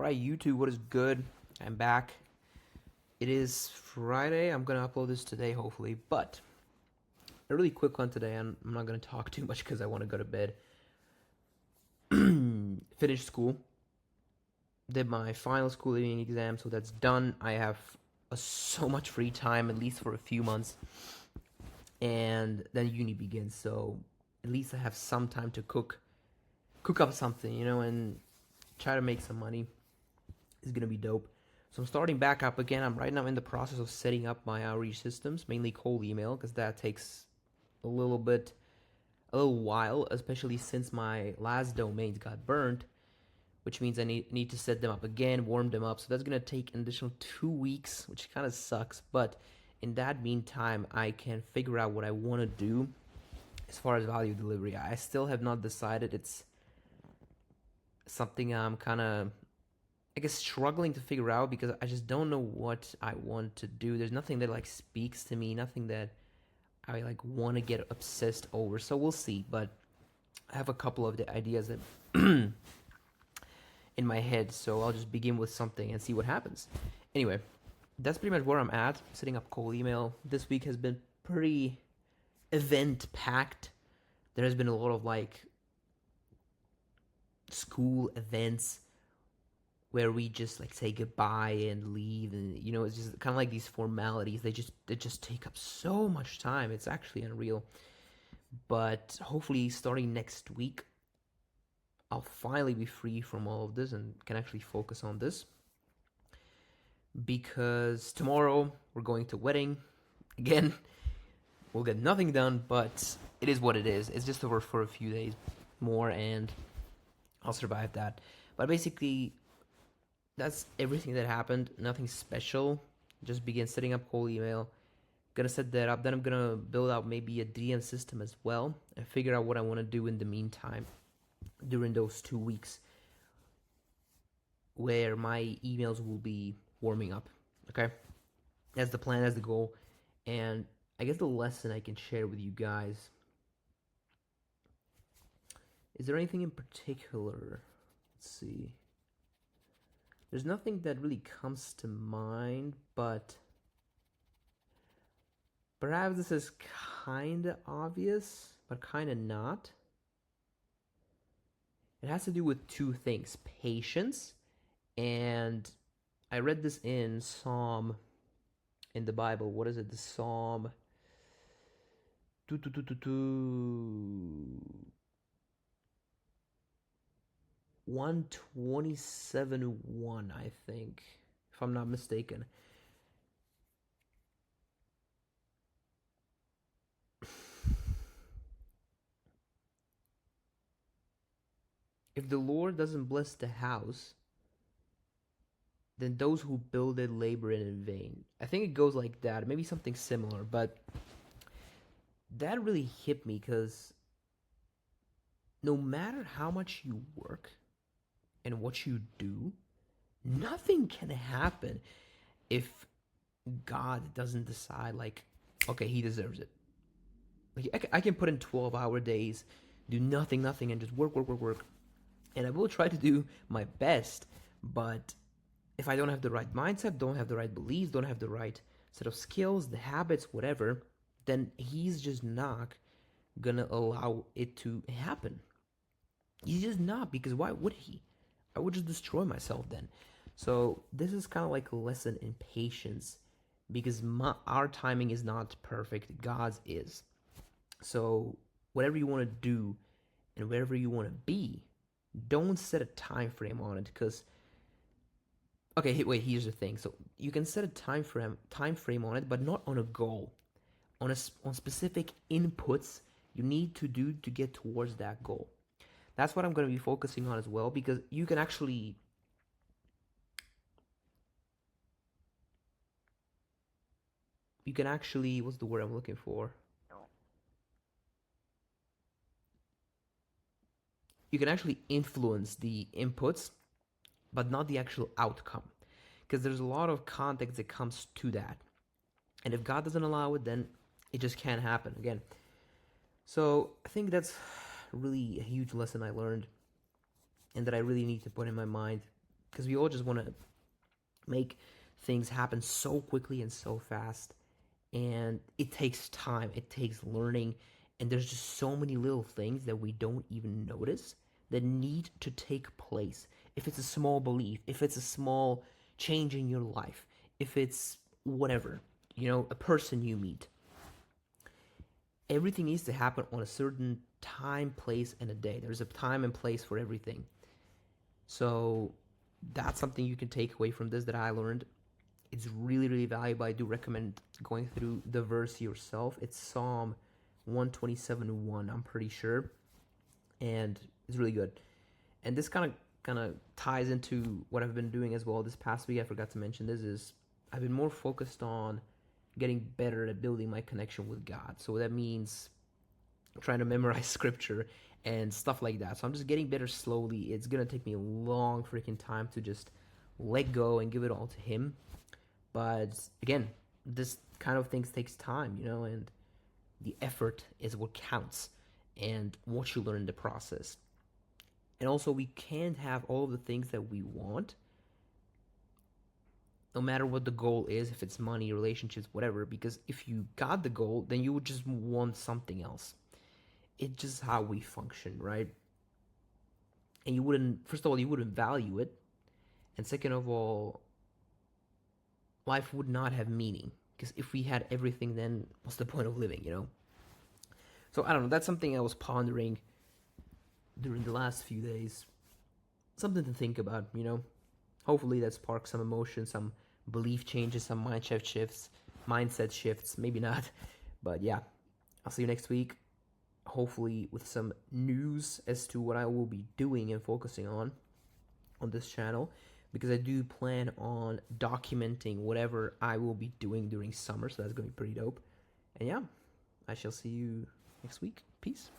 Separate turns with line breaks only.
Alright, YouTube, what is good? I'm back. It is Friday. I'm gonna upload this today, hopefully, but a really quick one today. I'm not gonna talk too much because I want to go to bed. Finished school. Did my final school evening exam, so that's done. I have so much free time, at least for a few months, and then uni begins. So at least I have some time to cook up something, and try to make some money. It's gonna be dope. So I'm starting back up again. I'm right now in the process of setting up my outreach systems, mainly cold email, because that takes a little while, especially since my last domains got burned, which means I need to set them up again, warm them up. So that's gonna take an additional 2 weeks, which kind of sucks. But in that meantime, I can figure out what I want to do as far as value delivery. I still have not decided. It's something I'm kind of, I guess, struggling to figure out because I just don't know what I want to do. There's nothing that speaks to me, nothing that I want to get obsessed over. So we'll see. But I have a couple of the ideas that in my head. So I'll just begin with something and see what happens. Anyway, that's pretty much where I'm at. Setting up cold email. This week has been pretty event packed. There has been a lot of school events where we just say goodbye and leave, and it's just kind of like these formalities. They just take up so much time. It's actually unreal. But hopefully starting next week I'll finally be free from all of this and can actually focus on this, because tomorrow we're going to wedding again. We'll get nothing done, but it is what it is. It's just over for a few days more and I'll survive that. But basically, that's everything that happened. Nothing special. Just begin setting up cold email. Gonna set that up. Then I'm gonna build out maybe a DM system as well and figure out what I want to do in the meantime during those 2 weeks where my emails will be warming up. Okay, that's the plan. That's the goal. And I guess the lesson I can share with you guys. Is there anything in particular? Let's see. There's nothing that really comes to mind, but perhaps this is kind of obvious, but kind of not. It has to do with two things: patience, and I read this in Psalm in the Bible. What is it? The Psalm 127:1, I think, if I'm not mistaken. If the Lord doesn't bless the house, then those who build it labor in vain. I think it goes like that, maybe something similar, but that really hit me because no matter how much you work and what you do, nothing can happen if God doesn't decide, okay, he deserves it. I can put in 12-hour days, do nothing, and just work. And I will try to do my best, but if I don't have the right mindset, don't have the right beliefs, don't have the right set of skills, the habits, whatever, then he's just not gonna allow it to happen. He's just not, because why would he? I would just destroy myself then. So this is kind of like a lesson in patience, because our timing is not perfect. God's is. So whatever you want to do and wherever you want to be, don't set a time frame on it, because okay, wait, here's the thing. So you can set a time frame on it, but not on a goal, on specific inputs you need to do to get towards that goal. That's what I'm going to be focusing on as well, because you can actually what's the word I'm looking for? You can actually influence the inputs, but not the actual outcome, because there's a lot of context that comes to that. And if God doesn't allow it, then it just can't happen again. So I think that's really a huge lesson I learned and that I really need to put in my mind because we all just want to make things happen so quickly and so fast, and it takes time, it takes learning, and there's just so many little things that we don't even notice that need to take place. If it's a small belief, if it's a small change in your life, if it's whatever, a person you meet, everything needs to happen on a certain time, place, and a day. There's a time and place for everything. So that's something you can take away from this that I learned. It's really, really valuable. I do recommend going through the verse yourself. It's Psalm 127:1, I'm pretty sure, and it's really good. And this kind of ties into what I've been doing as well this past week. I forgot to mention this is I've been more focused on getting better at building my connection with God. So that means trying to memorize scripture and stuff like that. So I'm just getting better slowly. It's gonna take me a long freaking time to just let go and give it all to Him. But again, this kind of things takes time, and the effort is what counts and what you learn in the process. And also, we can't have all of the things that we want, no matter what the goal is, if it's money, relationships, whatever, because if you got the goal, then you would just want something else. It's just how we function, right? And you wouldn't, first of all, you wouldn't value it. And second of all, life would not have meaning. Because if we had everything, then what's the point of living? So I don't know, that's something I was pondering during the last few days. Something to think about. Hopefully that sparks some emotion, some belief changes, some mindset shifts. Maybe not. But yeah, I'll see you next week. Hopefully with some news as to what I will be doing and focusing on this channel, because I do plan on documenting whatever I will be doing during summer, so that's going to be pretty dope. And yeah, I shall see you next week. Peace.